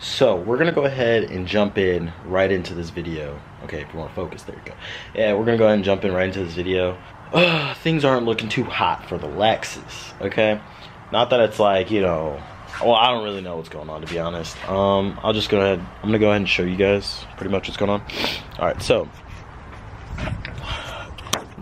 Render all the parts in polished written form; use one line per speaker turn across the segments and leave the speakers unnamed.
So we're gonna go ahead and jump in right into this video. Okay, if you want to focus, there you go. Yeah, we're gonna go ahead and jump in right into this video. Things aren't looking too hot for the Lexus, okay? Not that it's like, you know, well, I don't really know what's going on, to be honest. I'll just go ahead, I'm gonna go ahead and show you guys pretty much what's going on. All right, so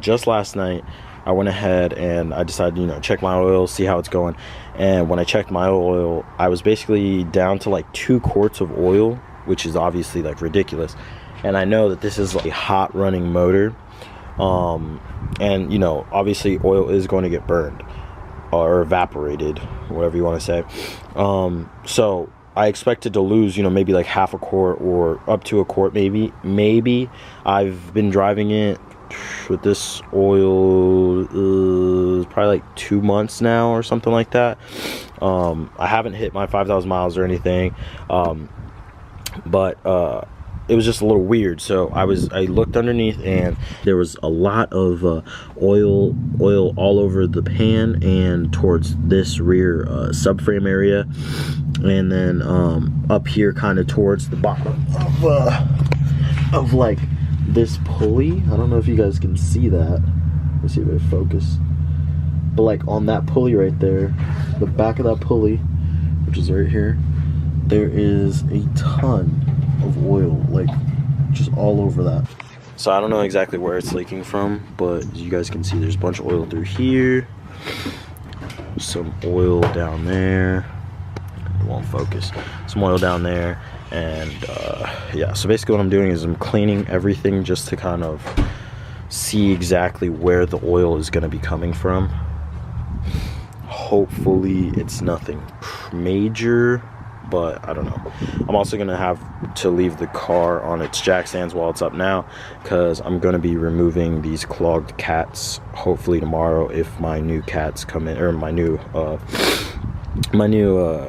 just last night, I went ahead and I decided, you know, check my oil, see how it's going. And when I checked my oil, I was basically down to like 2 quarts of oil, which is obviously like ridiculous. And I know that this is like a hot running motor. And you know, obviously oil is going to get burned or evaporated, whatever you want to say. So I expected to lose, you know, maybe like half a quart or up to a quart, maybe. I've been driving it with this oil probably like 2 months now or something like that. I haven't hit my 5,000 miles or anything, but it was just a little weird. So I looked underneath and there was a lot of oil all over the pan and towards this rear subframe area, and then up here kind of towards the bottom of like this pulley. I don't know if you guys can see that. Let's see if I focus. But like on that pulley right there, the back of that pulley, which is right here, there is a ton of oil, like just all over that. So I don't know exactly where it's leaking from, but as you guys can see, there's a bunch of oil through here, some oil down there. It won't focus. Some oil down there. And yeah, so basically what I'm doing is I'm cleaning everything just to kind of see exactly where the oil is going to be coming from. Hopefully it's nothing major, but I don't know. I'm also going to have to leave the car on its jack stands while it's up now, because I'm going to be removing these clogged cats hopefully tomorrow if my new cats come in, or my new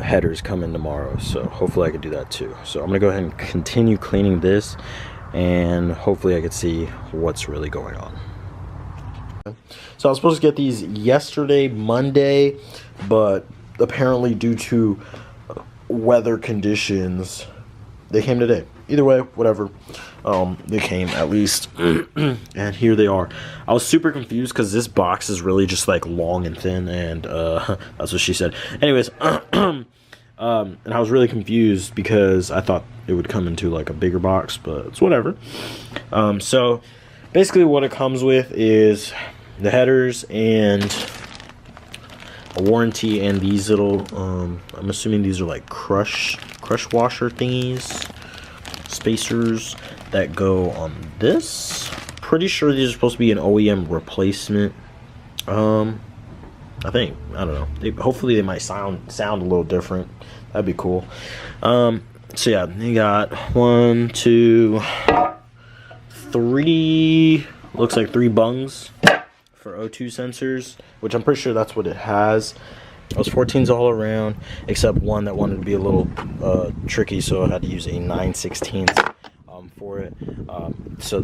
headers come in tomorrow. So hopefully I can do that too. So I'm gonna go ahead and continue cleaning this, and hopefully I can see what's really going on. So I was supposed to get these yesterday, Monday, but apparently due to weather conditions, they came today. Either way, whatever, they came at least. And here they are. I was super confused because this box is really just like long and thin, and that's what she said. Anyways, and I was really confused because I thought it would come into like a bigger box, but it's whatever. So basically what it comes with is the headers and a warranty, and these little I'm assuming these are like crush washer thingies, spacers that go on this. Pretty sure these are supposed to be an OEM replacement. I think, I don't know, hopefully they might sound a little different. That'd be cool. So yeah, you got 1, 2, 3, looks like 3 bungs for O2 sensors, which I'm pretty sure that's what it has. Those 14s all around, except one that wanted to be a little tricky, so I had to use a 9/16 for it. So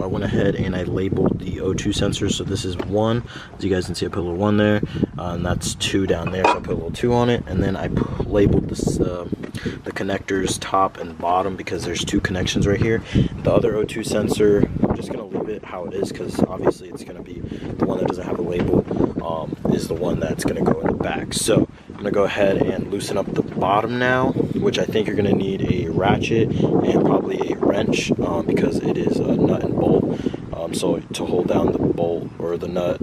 I went ahead and I labeled the O2 sensors. So this is 1, as you guys can see, I put a little 1 there, and that's 2 down there, so I put a little 2 on it. And then I labeled this the connectors top and bottom, because there's 2 connections right here. The other O2 sensor, I'm just gonna leave it how it is, because obviously it's gonna be the one that doesn't have a label, is the one that's gonna go in the back. So I'm gonna go ahead and loosen up the bottom now, which I think you're gonna need a ratchet and probably a wrench, because it is a nut and bolt. So to hold down the bolt or the nut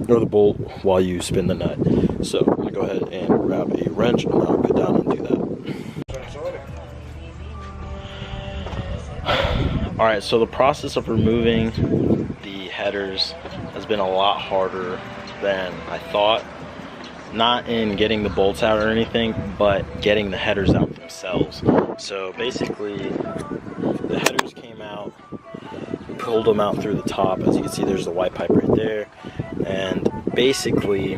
or the bolt while you spin the nut. So I'm gonna go ahead and grab a wrench, and I'll go down and do that. All right, so the process of removing the headers has been a lot harder than I thought. Not in getting the bolts out or anything, but getting the headers out themselves. So basically, the headers came out, we pulled them out through the top. As you can see, there's the white pipe right there. And basically,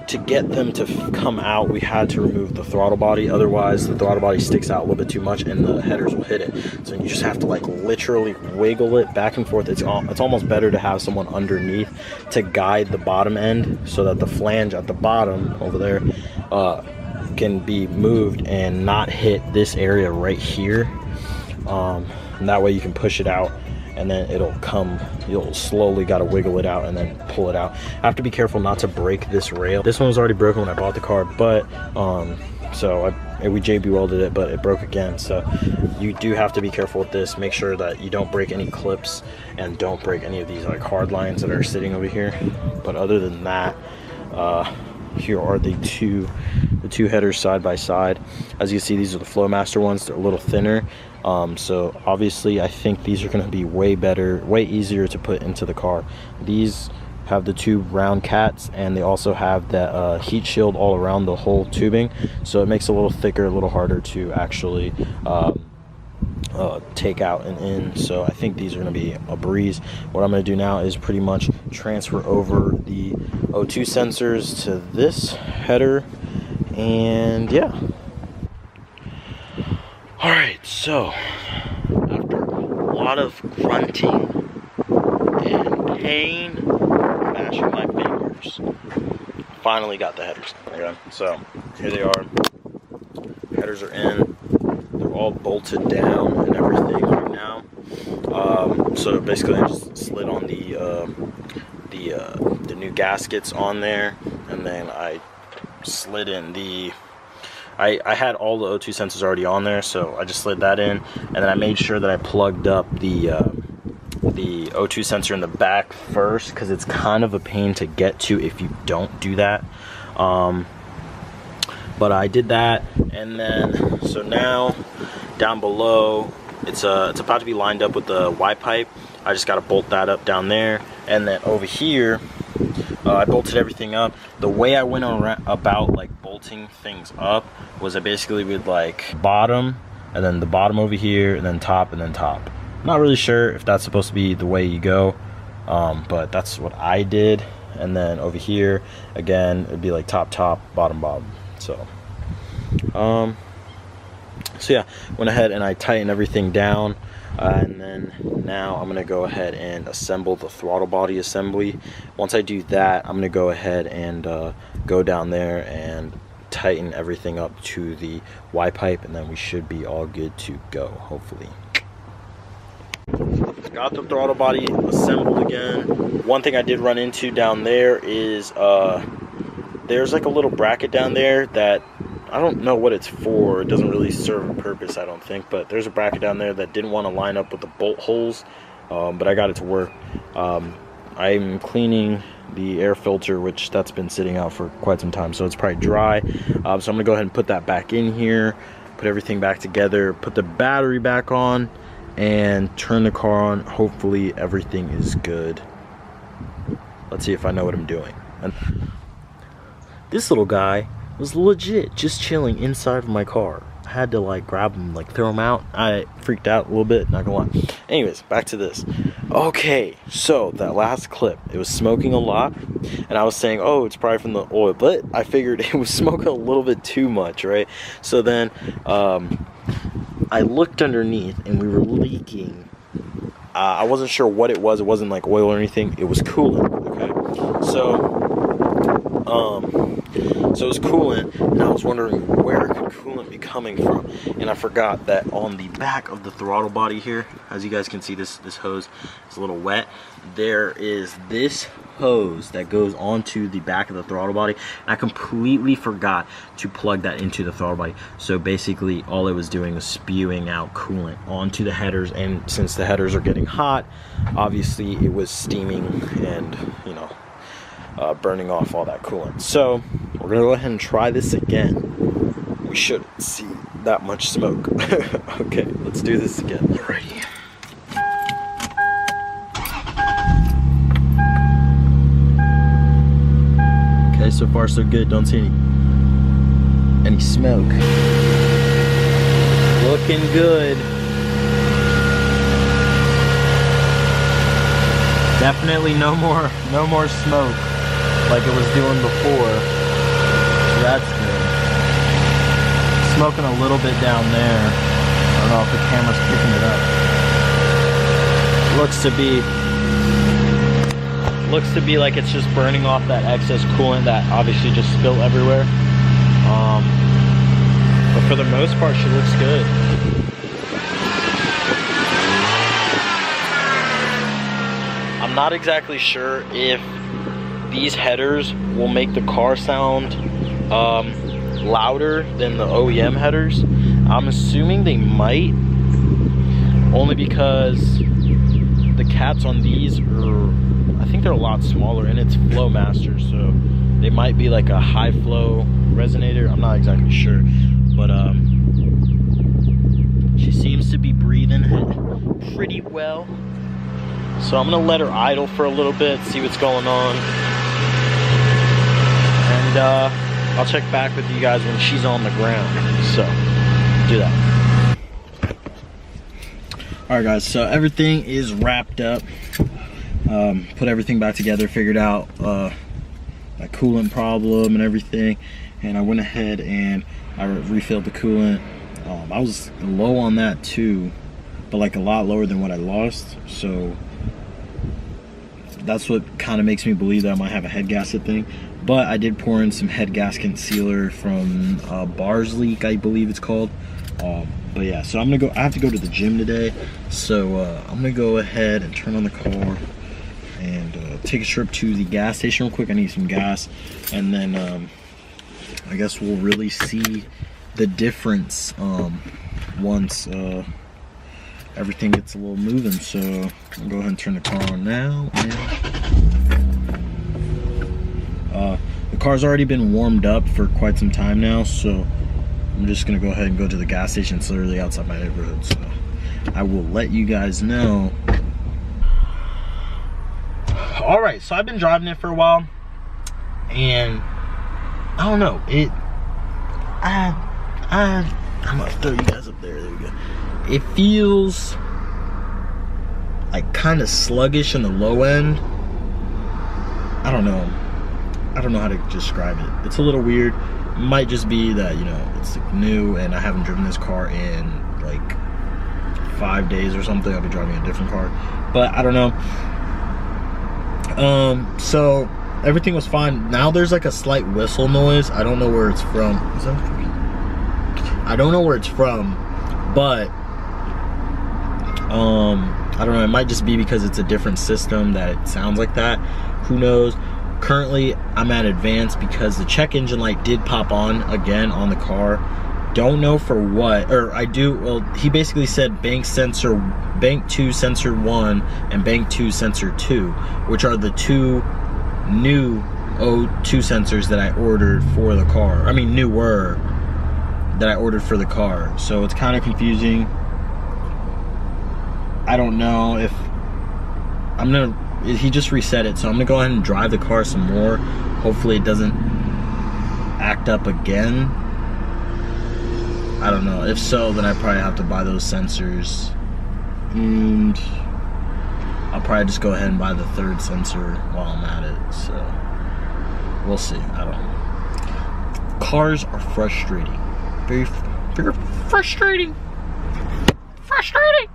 to get them to come out, we had to remove the throttle body. Otherwise, the throttle body sticks out a little bit too much and the headers will hit it. So you just have to like literally wiggle it back and forth. It's almost better to have someone underneath to guide the bottom end, so that the flange at the bottom over there can be moved and not hit this area right here. And that way you can push it out, and then it'll come, you'll slowly got to wiggle it out and then pull it out. I have to be careful not to break this rail. This one was already broken when I bought the car, but so we JB welded it, but it broke again. So you do have to be careful with this. Make sure that you don't break any clips and don't break any of these like hard lines that are sitting over here. But other than that, here are the two headers side by side. As you see, these are the Flowmaster ones. They're a little thinner. So obviously I think these are going to be way better, way easier to put into the car. These have the two round cats, and they also have that heat shield all around the whole tubing, so it makes it a little thicker, a little harder to actually take out and in. So I think these are going to be a breeze. What I'm going to do now is pretty much transfer over the O2 sensors to this header, and yeah. Alright, so after a lot of grunting and pain, mashing my fingers, finally got the headers. Okay, so here they are. Headers are in. They're all bolted down and everything right now. So basically I just slid on the new gaskets on there, and then I slid in the I had all the O2 sensors already on there, so I just slid that in, and then I made sure that I plugged up the O2 sensor in the back first, because it's kind of a pain to get to if you don't do that. But I did that, and then so now down below it's about to be lined up with the Y pipe. I just got to bolt that up down there, and then over here I bolted everything up. The way I went about like bolting things up was I basically would like bottom, and then the bottom over here, and then top, and then top. Not really sure if that's supposed to be the way you go, but that's what I did. And then over here again, it'd be like top, bottom, bottom. So yeah, went ahead and I tightened everything down, and then now I'm gonna go ahead and assemble the throttle body assembly. Once I do that, I'm gonna go ahead and go down there and tighten everything up to the Y pipe, and then we should be all good to go, hopefully. Got the throttle body assembled again. One thing I did run into down there is there's like a little bracket down there that I don't know what it's for. It doesn't really serve a purpose, I don't think, but there's a bracket down there that didn't want to line up with the bolt holes, but I got it to work. I'm cleaning the air filter, which that's been sitting out for quite some time, so it's probably dry. So I'm gonna go ahead and put that back in here, put everything back together, put the battery back on, and turn the car on. Hopefully everything is good. Let's see if I know what I'm doing. And this little guy was legit just chilling inside of my car. I had to like grab him, like throw him out. I freaked out a little bit, not gonna lie. Anyways, back to this. Okay, so that last clip, it was smoking a lot, and I was saying, oh, it's probably from the oil, but I figured it was smoking a little bit too much, right? So then I looked underneath, and we were leaking. I wasn't sure what it was. It wasn't like oil or anything. It was coolant. Okay, so it was coolant, and I was wondering where could coolant be coming from, and I forgot that on the back of the throttle body here, as you guys can see, this hose is a little wet. There is this hose that goes onto the back of the throttle body, and I completely forgot to plug that into the throttle body. So basically all it was doing was spewing out coolant onto the headers, and since the headers are getting hot, obviously it was steaming and, you know, burning off all that coolant. So we're gonna go ahead and try this again. We shouldn't see that much smoke. Okay, let's do this again. Alrighty. Okay, so far so good. Don't see any smoke. Looking good. Definitely no more smoke like it was doing before. So that's good. Smoking a little bit down there. I don't know if the camera's picking it up. Looks to be like it's just burning off that excess coolant that obviously just spilled everywhere. But for the most part, she looks good. I'm not exactly sure if these headers will make the car sound louder than the OEM headers. I'm assuming they might, only because the cats on these are, I think they're a lot smaller, and it's Flowmaster, so they might be like a high flow resonator. I'm not exactly sure, but she seems to be breathing pretty well. So I'm gonna let her idle for a little bit, see what's going on, and I'll check back with you guys when she's on the ground. So do that. All right, guys. So everything is wrapped up. Put everything back together. Figured out a coolant problem and everything, and I went ahead and I refilled the coolant. I was low on that too, but like a lot lower than what I lost. So that's what kind of makes me believe that I might have a head gasket thing. But I did pour in some head gasket sealer from Bars Leak, I believe it's called. But yeah, so I'm gonna go. I have to go to the gym today, so I'm gonna go ahead and turn on the car and take a trip to the gas station real quick. I need some gas, and then I guess we'll really see the difference once everything gets a little moving. So I'll go ahead and turn the car on now. The car's already been warmed up for quite some time now, so I'm just gonna go ahead and go to the gas station. It's literally outside my neighborhood, so I will let you guys know. All right, so I've been driving it for a while, and I don't know, I'm gonna throw you guys up there. There we go. It feels like kind of sluggish in the low end. I don't know how to describe it. It's a little weird. It might just be that, you know, it's like new and I haven't driven this car in like 5 days or something. I'll be driving a different car, but I don't know. So everything was fine. Now there's like a slight whistle noise. I don't know where it's from. Is that? I don't know where it's from, but I don't know, it might just be because it's a different system that it sounds like that. Who knows? Currently I'm at advanced because the check engine light did pop on again on the car. Don't know for what, or well, he basically said bank 2 sensor 1 and bank 2 sensor 2, which are the two new O2 sensors that I ordered for the car. I mean, newer that I ordered for the car. So it's kind of confusing. I don't know if he just reset it, so I'm gonna go ahead and drive the car some more. Hopefully it doesn't act up again. I don't know. If so, then I probably have to buy those sensors, and I'll probably just go ahead and buy the third sensor while I'm at it. So we'll see. I don't know. Cars are frustrating. Very frustrating. Frustrating.